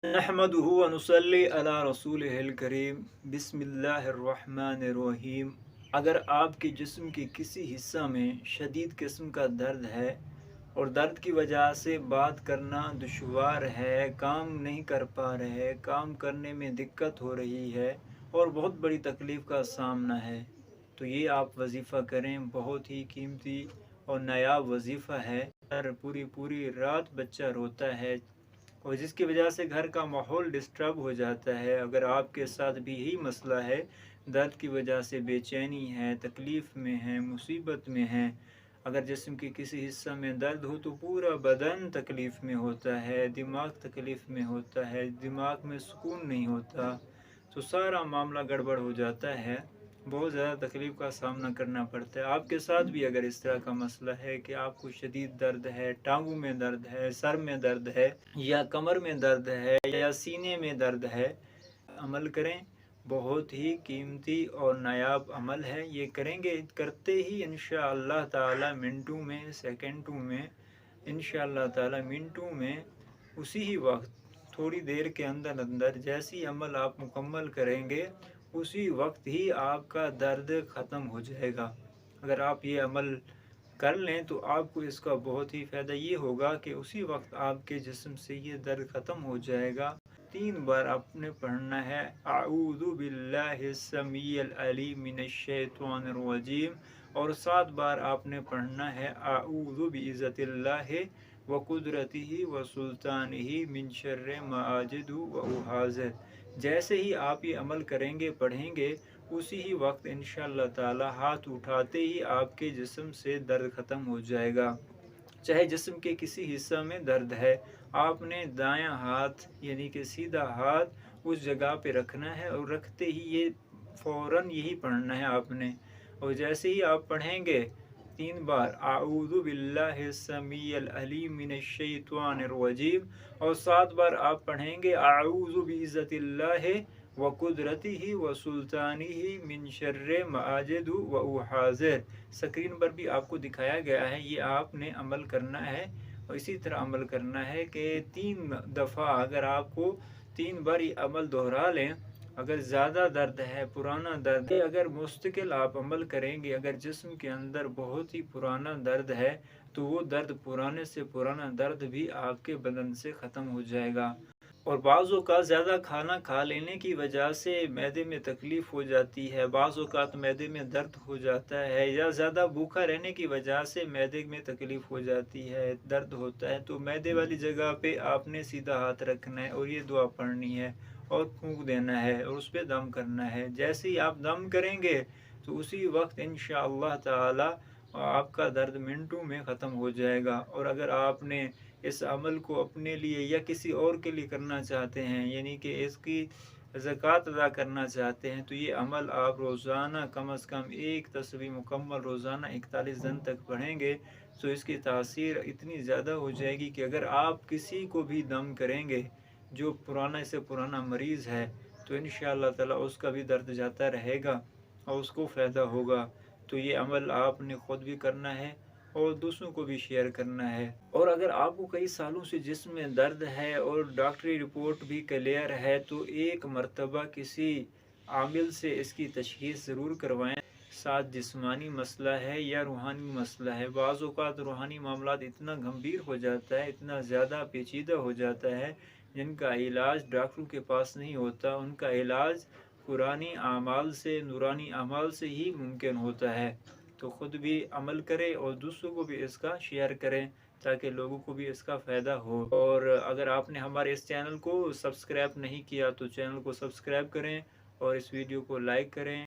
نحمدہ و نصلی علی رسولہ الکریم بسم اللہ الرحمن الرحیم۔ اگر آپ کے جسم کے کسی حصہ میں شدید قسم کا درد ہے اور درد کی وجہ سے بات کرنا دشوار ہے، کام نہیں کر پا رہے، کام کرنے میں دقت ہو رہی ہے اور بہت بڑی تکلیف کا سامنا ہے، تو یہ آپ وظیفہ کریں۔ بہت ہی قیمتی اور نایاب وظیفہ ہے۔ پوری رات بچہ روتا ہے اور جس کی وجہ سے گھر کا ماحول ڈسٹرب ہو جاتا ہے۔ اگر آپ کے ساتھ بھی یہی مسئلہ ہے، درد کی وجہ سے بے چینی ہے، تکلیف میں ہے، مصیبت میں ہے، اگر جسم کے کسی حصہ میں درد ہو تو پورا بدن تکلیف میں ہوتا ہے، دماغ تکلیف میں ہوتا ہے، دماغ میں سکون نہیں ہوتا، تو سارا معاملہ گڑبڑ ہو جاتا ہے، بہت زیادہ تکلیف کا سامنا کرنا پڑتا ہے۔ آپ کے ساتھ بھی اگر اس طرح کا مسئلہ ہے کہ آپ کو شدید درد ہے، ٹانگوں میں درد ہے، سر میں درد ہے، یا کمر میں درد ہے، یا سینے میں درد ہے، عمل کریں۔ بہت ہی قیمتی اور نایاب عمل ہے، یہ کریں گے، کرتے ہی انشاءاللہ تعالی منٹوں میں، سیکنڈوں میں، انشاءاللہ تعالی منٹوں میں، اسی ہی وقت، تھوڑی دیر کے اندر جیسی عمل آپ مکمل کریں گے اسی وقت ہی آپ کا درد ختم ہو جائے گا۔ اگر آپ یہ عمل کر لیں تو آپ کو اس کا بہت ہی فائدہ یہ ہوگا کہ اسی وقت آپ کے جسم سے یہ درد ختم ہو جائے گا۔ 3 بار آپ نے پڑھنا ہے، اعوذ باللہ السمیع العلیم من الشیطان الرجیم، اور 7 بار آپ نے پڑھنا ہے، اعوذ بعزت اللہ وقدرتہ وسلطانہ من شر ما اجد واحاذر۔ جیسے ہی آپ یہ عمل کریں گے، پڑھیں گے، اسی ہی وقت انشاءاللہ تعالی ہاتھ اٹھاتے ہی آپ کے جسم سے درد ختم ہو جائے گا۔ چاہے جسم کے کسی حصہ میں درد ہے، آپ نے دایاں ہاتھ یعنی کہ سیدھا ہاتھ اس جگہ پہ رکھنا ہے اور رکھتے ہی یہ فوراً یہی پڑھنا ہے آپ نے، اور جیسے ہی آپ پڑھیں گے 3 بار اعوذ باللہ السمیع العلیم من الشیطان الرجیم، اور 7 بار آپ پڑھیں گے اعوذ بعزت اللہ وقدرتہ وسلطانہ من شر ما اجد واحاذر۔ سکرین پر بھی آپ کو دکھایا گیا ہے، یہ آپ نے عمل کرنا ہے، اور اسی طرح عمل کرنا ہے کہ 3 دفعہ اگر آپ کو 3 بار یہ عمل دہرا لیں۔ اگر زیادہ درد ہے، پرانا درد ہے، اگر مستقل آپ عمل کریں گے، اگر جسم کے اندر بہت ہی پرانا درد ہے تو وہ درد، پرانے سے پرانا درد بھی آپ کے بدن سے ختم ہو جائے گا۔ اور بعض اوقات زیادہ کھانا کھا لینے کی وجہ سے معدے میں تکلیف ہو جاتی ہے، بعض اوقات معدے میں درد ہو جاتا ہے، یا زیادہ بھوکا رہنے کی وجہ سے معدے میں تکلیف ہو جاتی ہے، درد ہوتا ہے، تو معدے والی جگہ پہ آپ نے سیدھا ہاتھ رکھنا ہے اور یہ دعا پڑھنی ہے اور پھونک دینا ہے اور اس پہ دم کرنا ہے۔ جیسے ہی آپ دم کریں گے تو اسی وقت انشاءاللہ تعالی آپ کا درد منٹوں میں ختم ہو جائے گا۔ اور اگر آپ نے اس عمل کو اپنے لیے یا کسی اور کے لیے کرنا چاہتے ہیں، یعنی کہ اس کی زکوٰۃ ادا کرنا چاہتے ہیں، تو یہ عمل آپ روزانہ کم از کم 1 تسبیح مکمل روزانہ 41 دن تک پڑھیں گے تو اس کی تاثیر اتنی زیادہ ہو جائے گی کہ اگر آپ کسی کو بھی دم کریں گے جو پرانا سے پرانا مریض ہے تو انشاءاللہ تعالی اس کا بھی درد جاتا رہے گا اور اس کو فائدہ ہوگا۔ تو یہ عمل آپ نے خود بھی کرنا ہے اور دوسروں کو بھی شیئر کرنا ہے۔ اور اگر آپ کو کئی سالوں سے جسم میں درد ہے اور ڈاکٹری رپورٹ بھی کلیئر ہے تو ایک مرتبہ کسی عامل سے اس کی تشخیص ضرور کروائیں، ساتھ جسمانی مسئلہ ہے یا روحانی مسئلہ ہے۔ بعض اوقات روحانی معاملات اتنا گمبھیر ہو جاتا ہے، اتنا زیادہ پیچیدہ ہو جاتا ہے، جن کا علاج ڈاکٹروں کے پاس نہیں ہوتا، ان کا علاج قرآنی اعمال سے، نورانی اعمال سے ہی ممکن ہوتا ہے۔ تو خود بھی عمل کریں اور دوسروں کو بھی اس کا شیئر کریں تاکہ لوگوں کو بھی اس کا فائدہ ہو۔ اور اگر آپ نے ہمارے اس چینل کو سبسکرائب نہیں کیا تو چینل کو سبسکرائب کریں اور اس ویڈیو کو لائک کریں۔